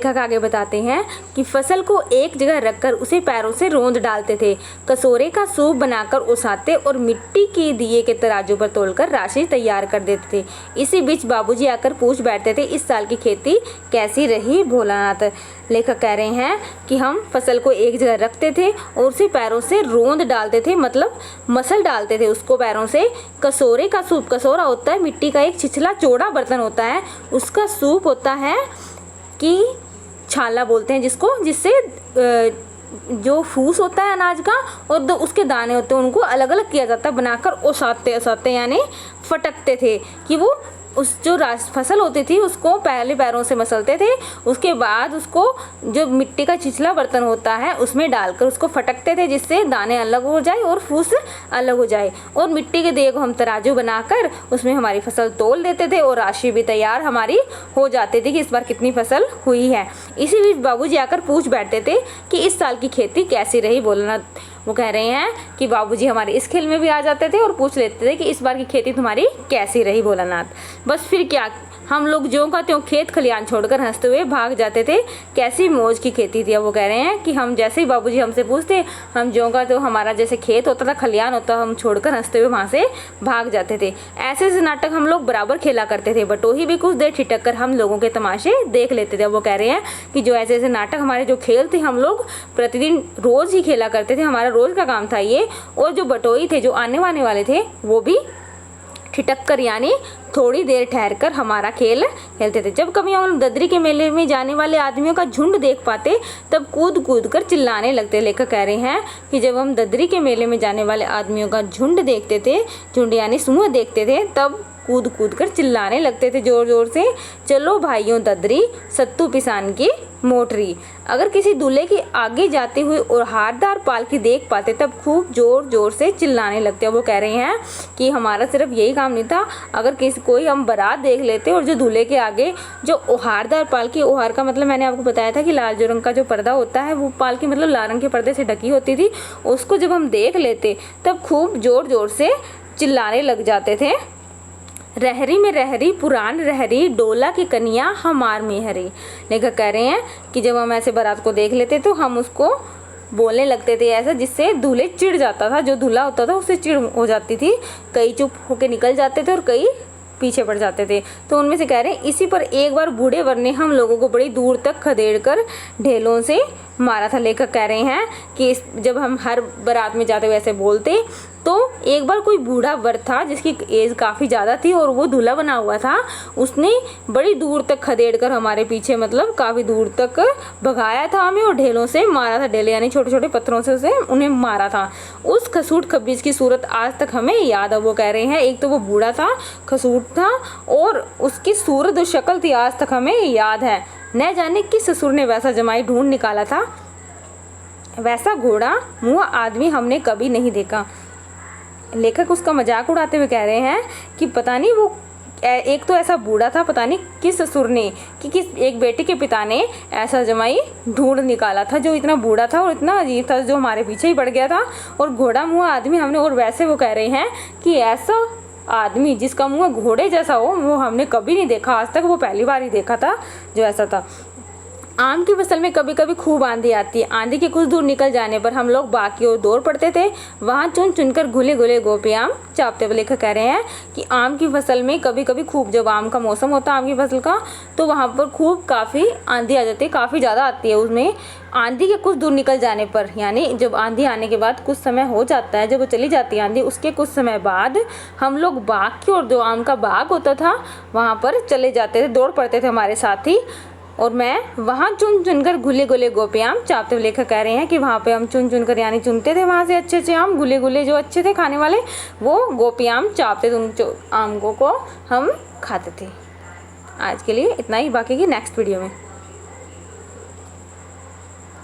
लेखक आगे बताते हैं कि फसल को एक जगह रखकर उसे पैरों से रोंद डालते थे, कसोरे का सूप बनाकर उसाते और मिट्टी के दिए के तराजू पर तोलकर राशि तैयार कर देते थे। इसी बीच बाबूजी आकर पूछ बैठते थे, इस साल की खेती कैसी रही भोलानाथ। लेखक कह रहे हैं कि हम फसल को एक जगह रखते थे और उसे पैरों से रोंद डालते थे, मतलब मसल डालते थे उसको पैरों से। कसोरे का सूप, कसोरा होता है मिट्टी का एक छिछला चौड़ा बर्तन होता है, उसका सूप होता है कि छाला बोलते हैं जिसको, जिससे जो फूस होता है अनाज का और उसके दाने होते हैं उनको अलग अलग किया जाता है, बनाकर ओसाते यानी फटकते थे कि वो उस जो फसल होती थी उसको पहले पैरों से मसलते थे, उसके बाद उसको जो मिट्टी का छिछला बर्तन होता है उसमें डालकर उसको फटकते थे जिससे दाने अलग हो जाए और फूस अलग हो जाए, और मिट्टी के दिए को हम तराजू बनाकर उसमें हमारी फसल तोल देते थे और राशि भी तैयार हमारी हो जाती थी कि इस बार कितनी फसल हुई है। इसी बीच बाबूजी आकर पूछ बैठते थे कि इस साल की खेती कैसी रही भोलानाथ। वो कह रहे हैं कि बाबूजी हमारे इस खेल में भी आ जाते थे और पूछ लेते थे कि इस बार की खेती तुम्हारी कैसी रही भोलानाथ। बस फिर क्या, हम लोग ज्यों का त्यों खेत खलियान छोड़कर हंसते हुए भाग जाते थे, कैसी मौज की खेती थी। अब वो कह रहे हैं कि हम जैसे ही बाबूजी हमसे पूछते, हम ज्यों का त्यों हमारा जैसे खेत होता था, खलियान होता, हम छोड़कर हंसते हुए वहाँ से भाग जाते थे। ऐसे ऐसे नाटक हम लोग बराबर खेला करते थे, बटोही भी कुछ देर ठिठक कर हम लोगों के तमाशे देख लेते थे। अब वो कह रहे हैं कि जो ऐसे ऐसे नाटक हमारे जो खेल थे हम लोग प्रतिदिन रोज़ ही खेला करते थे, हमारा रोज़ का काम था ये। और जो बटोही थे, जो आने वाले थे, वो भी ठिठक कर यानी थोड़ी देर ठहर कर हमारा खेल खेलते थे। जब कभी हम ददरी के मेले में जाने वाले आदमियों का झुंड देख पाते तब कूद कूद कर चिल्लाने लगते। लेखक कह रहे हैं कि जब हम ददरी के मेले में जाने वाले आदमियों का झुंड देखते थे, झुंड यानी समूह देखते थे, तब कूद कूद कर चिल्लाने लगते थे जोर जोर से, चलो भाइयों ददरी सत्तू पिसान की मोटरी। अगर किसी दूल्हे की आगे जाते हुए और हारदार पालकी देख पाते तब खूब जोर जोर से चिल्लाने लगते। वो कह रहे हैं कि हमारा सिर्फ यही काम नहीं था, अगर कोई हम बारात देख लेते और जो दूल्हे के आगे जो ओहारदार पालकी, ओहार का मतलब मैंने आपको बताया था कि लाल जो रंग का जो पर्दा होता है, वो पालकी मतलब लाल रंग के पर्दे से ढकी होती थी, उसको जब हम देख लेते तब खूब जोर जोर से चिल्लाने लग जाते थे। रहरी में रहरी पुरान रहरी, डोला की कन्या हमार मेहरी। लेखक कह रहे हैं कि जब हम ऐसे बारात को देख लेते तो हम उसको बोलने लगते थे ऐसा जिससे दूल्हे चिढ़ जाता था, जो दूल्हा होता था उससे चिढ़ हो जाती थी। कई चुप होके निकल जाते थे और कई पीछे पड़ जाते थे। तो उनमें से कह रहे हैं इसी पर एक बार बूढ़े वर ने हम लोगों को बड़ी दूर तक खदेड़ कर ढेलों से मारा था। लेखक कह रहे हैं कि जब हम हर बारात में जाते हुए ऐसे बोलते तो एक बार कोई बूढ़ा वर था जिसकी एज काफ़ी ज़्यादा थी और वो दूल्हा बना हुआ था, उसने बड़ी दूर तक खदेड़ कर हमारे पीछे मतलब काफ़ी दूर तक भगाया था हमें और ढेलों से मारा था। ढेले यानी छोटे छोटे पत्थरों से उसे उन्हें मारा था। उस खसूट खबीज की सूरत आज तक हमें याद है। वो कह रहे हैं एक तो वो बूढ़ा था, खसूट था, और उसकी सूरत जो शक्ल थी आज तक हमें याद है। न जाने किस ससुर ने वैसा जमाई ढूंढ निकाला था, वैसा घोड़ा मुँह आदमी हमने कभी नहीं देखा। लेखक उसका मजाक उड़ाते हुए कह रहे हैं कि पता नहीं वो एक तो ऐसा बूढ़ा था, पता नहीं किस ससुर ने कि किस एक बेटे के पिता ने ऐसा जमाई ढूंढ निकाला था जो इतना बूढ़ा था और इतना अजीब था, जो हमारे पीछे ही पड़ गया था, और घोड़ा मुँह आदमी हमने। और वैसे वो कह रहे हैं कि ऐसा आदमी जिसका मुँह घोड़े जैसा हो वो हमने कभी नहीं देखा आज तक, वो पहली बार ही देखा था जो ऐसा था। आम की फसल में कभी कभी खूब आंधी आती है। आंधी के कुछ दूर निकल जाने पर हम लोग बाग की ओर दौड़ पड़ते थे, वहाँ चुन चुनकर घुले घुले गोपी आम चापते हुए। लेखक कह रहे हैं कि आम की फसल में कभी कभी खूब, जब आम का मौसम होता है आम की फसल का, तो वहाँ पर खूब काफ़ी आंधी आ जाती है, काफ़ी ज़्यादा आती है। उसमें आंधी के कुछ दूर निकल जाने पर, यानी जब आंधी आने के बाद कुछ समय हो जाता है, जब वो चली जाती है आंधी, उसके कुछ समय बाद हम लोग बाग की ओर, जो आम का बाग होता था वहाँ पर चले जाते थे, दौड़ पड़ते थे हमारे साथी, और मैं वहाँ चुन चुनकर घुले घुले गोपी आम चापते हुए। लेखक कह रहे हैं कि वहाँ पे हम चुन चुनकर यानी चुनते थे वहाँ से अच्छे अच्छे आम, घुले घुले जो अच्छे थे खाने वाले, वो गोपी आम चापते थे, उन आमों को हम खाते थे। आज के लिए इतना ही, बाकी की नेक्स्ट वीडियो में।